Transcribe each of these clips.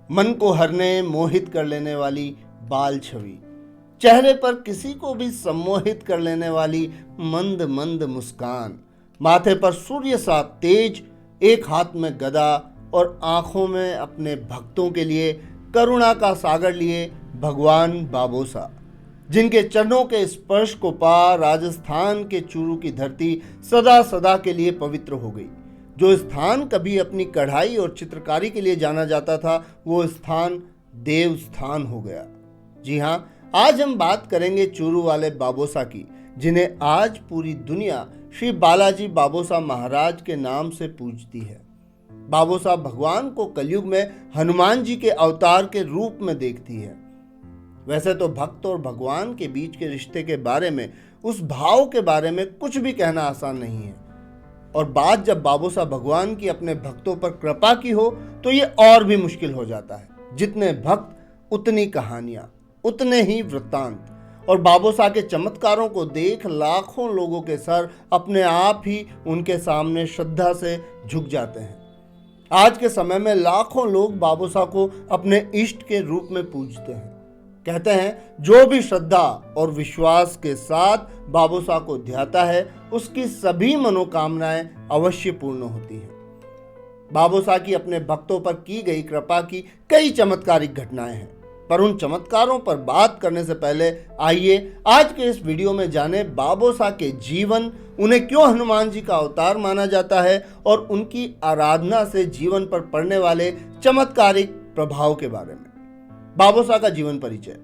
मन को हरने मोहित कर लेने वाली बाल छवि, चेहरे पर किसी को भी सम्मोहित कर लेने वाली मंद मंद मुस्कान, माथे पर सूर्य सा तेज, एक हाथ में गदा और आंखों में अपने भक्तों के लिए करुणा का सागर लिए भगवान बाबोसा, जिनके चरणों के स्पर्श को पा राजस्थान के चूरू की धरती सदा सदा के लिए पवित्र हो गई। जो स्थान कभी अपनी कढ़ाई और चित्रकारी के लिए जाना जाता था, वो स्थान देव स्थान हो गया। जी हाँ, आज हम बात करेंगे चूरू वाले बाबोसा की, जिन्हें आज पूरी दुनिया श्री बालाजी बाबोसा महाराज के नाम से पूजती है। बाबोसा भगवान को कलयुग में हनुमान जी के अवतार के रूप में देखती है। वैसे तो भक्त और भगवान के बीच के रिश्ते के बारे में, उस भाव के बारे में कुछ भी कहना आसान नहीं है, और बात जब बाबोसा भगवान की अपने भक्तों पर कृपा की हो तो ये और भी मुश्किल हो जाता है। जितने भक्त उतनी कहानियां, उतने ही वृत्तांत, और बाबोसा के चमत्कारों को देख लाखों लोगों के सर अपने आप ही उनके सामने श्रद्धा से झुक जाते हैं। आज के समय में लाखों लोग बाबोसा को अपने इष्ट के रूप में पूजते हैं। कहते हैं जो भी श्रद्धा और विश्वास के साथ बाबोसा को ध्याता है, उसकी सभी मनोकामनाएं अवश्य पूर्ण होती हैं। बाबोसा की अपने भक्तों पर की गई कृपा की कई चमत्कारिक घटनाएं हैं, पर उन चमत्कारों पर बात करने से पहले आइए आज के इस वीडियो में जाने बाबोसा के जीवन, उन्हें क्यों हनुमान जी का अवतार माना जाता है, और उनकी आराधना से जीवन पर पड़ने वाले चमत्कारिक प्रभाव के बारे में। बाबोसा का जीवन परिचय।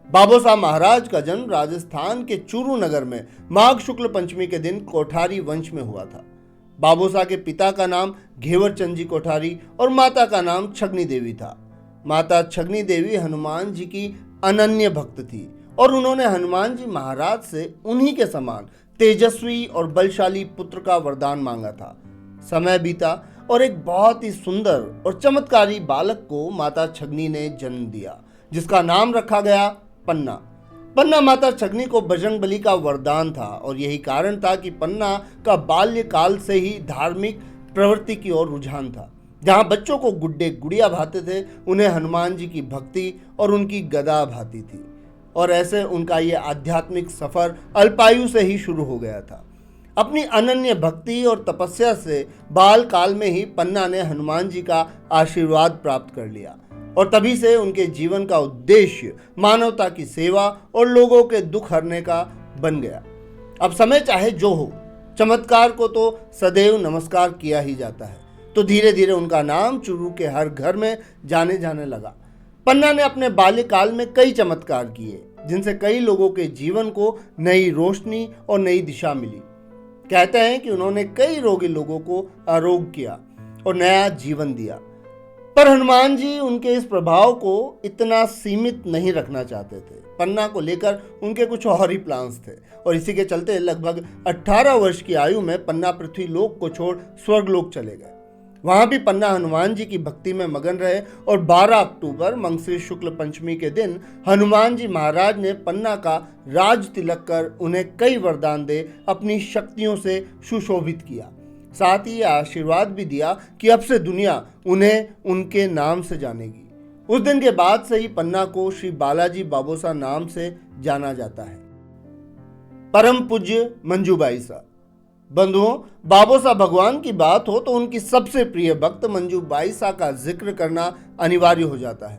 बाबोसा महाराज का जन्म राजस्थान के चूरू नगर में माघ शुक्ल पंचमी के दिन कोठारी वंश में हुआ था। बाबोसा के पिता का नाम घेवर चंद जी कोठारी और माता का नाम छगनी देवी था। माता छगनी देवी हनुमान जी की अनन्य भक्त थी, और उन्होंने हनुमान जी महाराज से उन्हीं के समान तेजस्वी और बलशाली पुत्र का वरदान मांगा था। समय बीता और एक बहुत ही सुंदर और चमत्कारी बालक को माता छगनी ने जन्म दिया, जिसका नाम रखा गया पन्ना। पन्ना माता छगनी को बजरंगबली का वरदान था, और यही कारण था कि पन्ना का बाल्यकाल से ही धार्मिक प्रवृत्ति की ओर रुझान था। जहां बच्चों को गुड्डे गुड़िया भाते थे, उन्हें हनुमान जी की भक्ति और उनकी गदा भाती थी, और ऐसे उनका ये आध्यात्मिक सफर अल्पायु से ही शुरू हो गया था। अपनी अनन्य भक्ति और तपस्या से बाल काल में ही पन्ना ने हनुमान जी का आशीर्वाद प्राप्त कर लिया, और तभी से उनके जीवन का उद्देश्य मानवता की सेवा और लोगों के दुख हरने का बन गया। अब समय चाहे जो हो, चमत्कार को तो सदैव नमस्कार किया ही जाता है। तो धीरे धीरे उनका नाम चूरू के हर घर में जाने जाने लगा। पन्ना ने अपने बाल्यकाल में कई चमत्कार किए, जिनसे कई लोगों के जीवन को नई रोशनी और नई दिशा मिली। कहते हैं कि उन्होंने कई रोगी लोगों को आरोग्य किया और नया जीवन दिया। पर हनुमान जी उनके इस प्रभाव को इतना सीमित नहीं रखना चाहते थे। पन्ना को लेकर उनके कुछ और ही प्लान्स थे, और इसी के चलते लगभग 18 वर्ष की आयु में पन्ना पृथ्वी लोक को छोड़ स्वर्गलोक चले गए। वहां भी पन्ना हनुमान जी की भक्ति में मगन रहे, और 12 अक्टूबर मंगशीर शुक्ल पंचमी के दिन हनुमान जी महाराज ने पन्ना का राज तिलक कर उन्हें कई वरदान दे अपनी शक्तियों से सुशोभित किया। साथ ही आशीर्वाद भी दिया कि अब से दुनिया उन्हें उनके नाम से जानेगी। उस दिन के बाद से ही पन्ना को श्री बालाजी बाबोसा नाम से जाना जाता है। परम पूज्य मंजू बाईसा। बंधुओं, बाबोसा भगवान की बात हो तो उनकी सबसे प्रिय भक्त मंजू बाईसा का जिक्र करना अनिवार्य हो जाता है।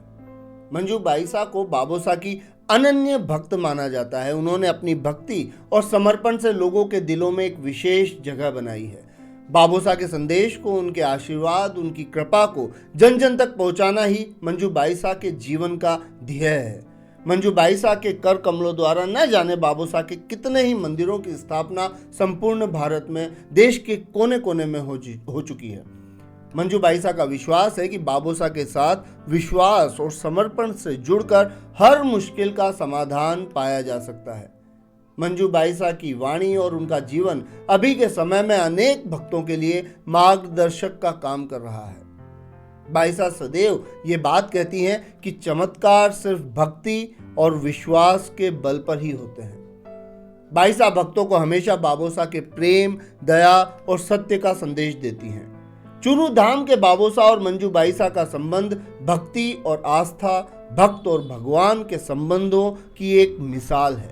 मंजू बाईसा को बाबोसा की अनन्य भक्त माना जाता है। उन्होंने अपनी भक्ति और समर्पण से लोगों के दिलों में एक विशेष जगह बनाई है। बाबोसा के संदेश को, उनके आशीर्वाद, उनकी कृपा को जन जन तक पहुंचाना ही मंजू बाईसा के जीवन का ध्येय है। मंजू बाईसा के कर कमलों द्वारा न जाने बाबोसा के कितने ही मंदिरों की स्थापना संपूर्ण भारत में, देश के कोने कोने में हो चुकी है। मंजू बाईसा का विश्वास है कि बाबोसा के साथ विश्वास और समर्पण से जुड़कर हर मुश्किल का समाधान पाया जा सकता है। मंजू बाईसा की वाणी और उनका जीवन अभी के समय में अनेक भक्तों के लिए मार्गदर्शक का काम कर रहा है। बाईसा सदैव ये बात कहती हैं कि चमत्कार सिर्फ भक्ति और विश्वास के बल पर ही होते हैं। बाईसा भक्तों को हमेशा बाबोसा के प्रेम, दया और सत्य का संदेश देती हैं। चूरू धाम के बाबोसा और मंजू बाईसा का संबंध भक्ति और आस्था, भक्त और भगवान के संबंधों की एक मिसाल है।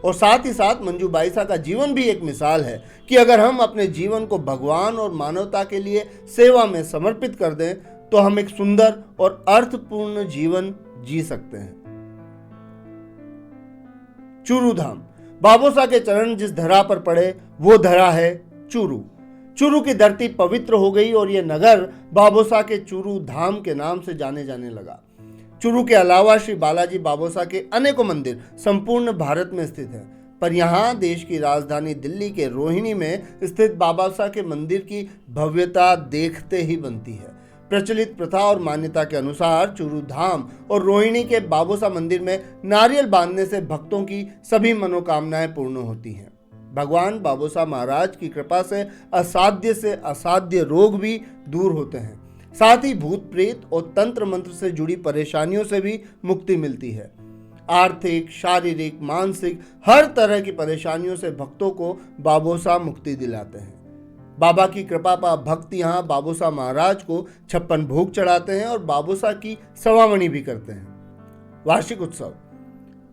और साथ ही साथ मंजू बाईसा का जीवन भी एक मिसाल है कि अगर हम अपने जीवन को भगवान और मानवता के लिए सेवा में समर्पित कर दें तो हम एक सुंदर और अर्थपूर्ण जीवन जी सकते हैं। चूरू धाम, बाबोसा के चरण जिस धरा पर पड़े वो धरा है चूरू। चूरू की धरती पवित्र हो गई और यह नगर बाबोसा के चूरू धाम के नाम से जाने जाने लगा। चूरू के अलावा श्री बालाजी बाबोसा के अनेकों मंदिर संपूर्ण भारत में स्थित हैं, पर यहाँ देश की राजधानी दिल्ली के रोहिणी में स्थित बाबोसा के मंदिर की भव्यता देखते ही बनती है। प्रचलित प्रथा और मान्यता के अनुसार चूरू धाम और रोहिणी के बाबोसा मंदिर में नारियल बांधने से भक्तों की सभी मनोकामनाएं पूर्ण होती हैं। भगवान बाबोसा महाराज की कृपा से असाध्य रोग भी दूर होते हैं। साथ ही भूत प्रेत और तंत्र मंत्र से जुड़ी परेशानियों से भी मुक्ति मिलती है। आर्थिक, शारीरिक, मानसिक हर तरह की परेशानियों से भक्तों को बाबोसा मुक्ति दिलाते हैं। बाबा की कृपा पा भक्त यहाँ बाबोसा महाराज को 56 भोग चढ़ाते हैं और बाबोसा की सवामणी भी करते हैं। वार्षिक उत्सव,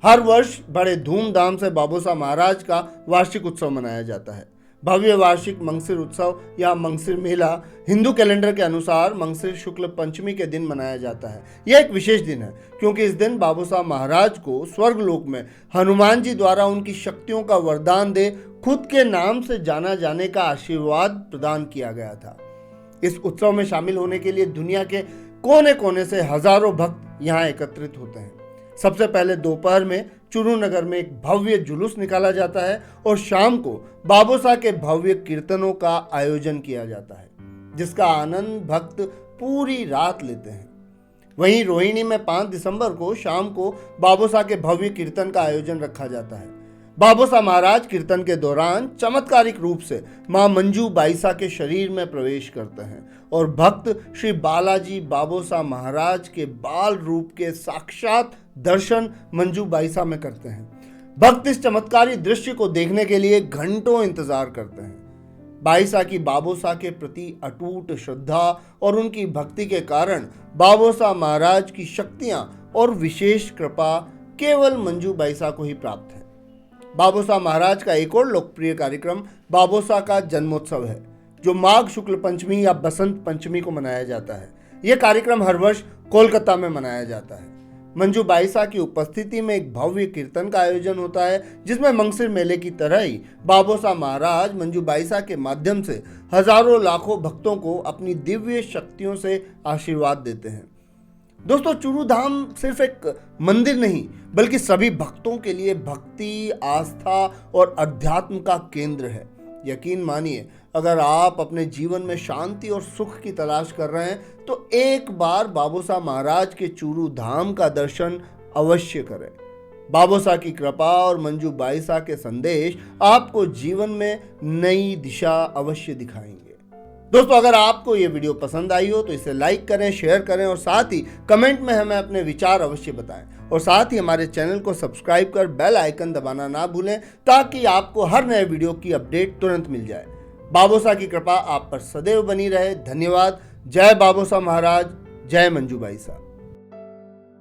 हर वर्ष बड़े धूमधाम से बाबोसा महाराज का वार्षिक उत्सव मनाया जाता है। भव्य वार्षिक मंगसिर उत्सव या मंगसिर मेला हिंदू कैलेंडर के अनुसार मंगसिर शुक्ल पंचमी के दिन मनाया जाता है। यह एक विशेष दिन है क्योंकि इस दिन बाबोसा महाराज को स्वर्गलोक में हनुमान जी द्वारा उनकी शक्तियों का वरदान दे खुद के नाम से जाना जाने का आशीर्वाद प्रदान किया गया था। इस उत्सव में शामिल होने के लिए दुनिया के कोने कोने से हजारों भक्त यहाँ एकत्रित होते हैं। सबसे पहले दोपहर में चूरू नगर में एक भव्य जुलूस निकाला जाता है और शाम को बाबोसा के भव्य कीर्तनों का आयोजन किया जाता है, जिसका आनंद भक्त पूरी रात लेते हैं। वहीं रोहिणी में 5 दिसंबर को शाम को बाबोसा के भव्य कीर्तन का आयोजन रखा जाता है। बाबोसा महाराज कीर्तन के दौरान चमत्कारिक रूप से मां मंजू बाईसा के शरीर में प्रवेश करते हैं और भक्त श्री बालाजी बाबोसा महाराज के बाल रूप के साक्षात दर्शन मंजू बाईसा में करते हैं। भक्त इस चमत्कारी दृश्य को देखने के लिए घंटों इंतजार करते हैं। बाईसा की बाबोसा के प्रति अटूट श्रद्धा और उनकी भक्ति के कारण बाबोसा महाराज की शक्तियां और विशेष कृपा केवल मंजू बाईसा को ही प्राप्त है। बाबोसा महाराज का एक और लोकप्रिय कार्यक्रम बाबोसा का जन्मोत्सव है, जो माघ शुक्ल पंचमी या बसंत पंचमी को मनाया जाता है। यह कार्यक्रम हर वर्ष कोलकाता में मनाया जाता है। मंजू बाईसा की उपस्थिति में एक भव्य कीर्तन का आयोजन होता है, जिसमें मंगसिर मेले की तरह ही बाबोसा महाराज मंजू बाईसा के माध्यम से हजारों लाखों भक्तों को अपनी दिव्य शक्तियों से आशीर्वाद देते हैं। दोस्तों, चूरू धाम सिर्फ एक मंदिर नहीं बल्कि सभी भक्तों के लिए भक्ति, आस्था और अध्यात्म का केंद्र है। यकीन मानिए, अगर आप अपने जीवन में शांति और सुख की तलाश कर रहे हैं तो एक बार बाबोसा महाराज के चूरू धाम का दर्शन अवश्य करें। बाबोसा की कृपा और मंजू बाईसा के संदेश आपको जीवन में नई दिशा अवश्य दिखाएंगे। दोस्तों, अगर आपको ये वीडियो पसंद आई हो तो इसे लाइक करें, शेयर करें और साथ ही कमेंट में हमें अपने विचार अवश्य बताएं। और साथ ही हमारे चैनल को सब्सक्राइब कर बेल आइकन दबाना ना भूलें ताकि आपको हर नए वीडियो की अपडेट तुरंत मिल जाए। बाबोसा की कृपा आप पर सदैव बनी रहे। धन्यवाद। जय बाबोसा महाराज, जय मंजू बाईसा।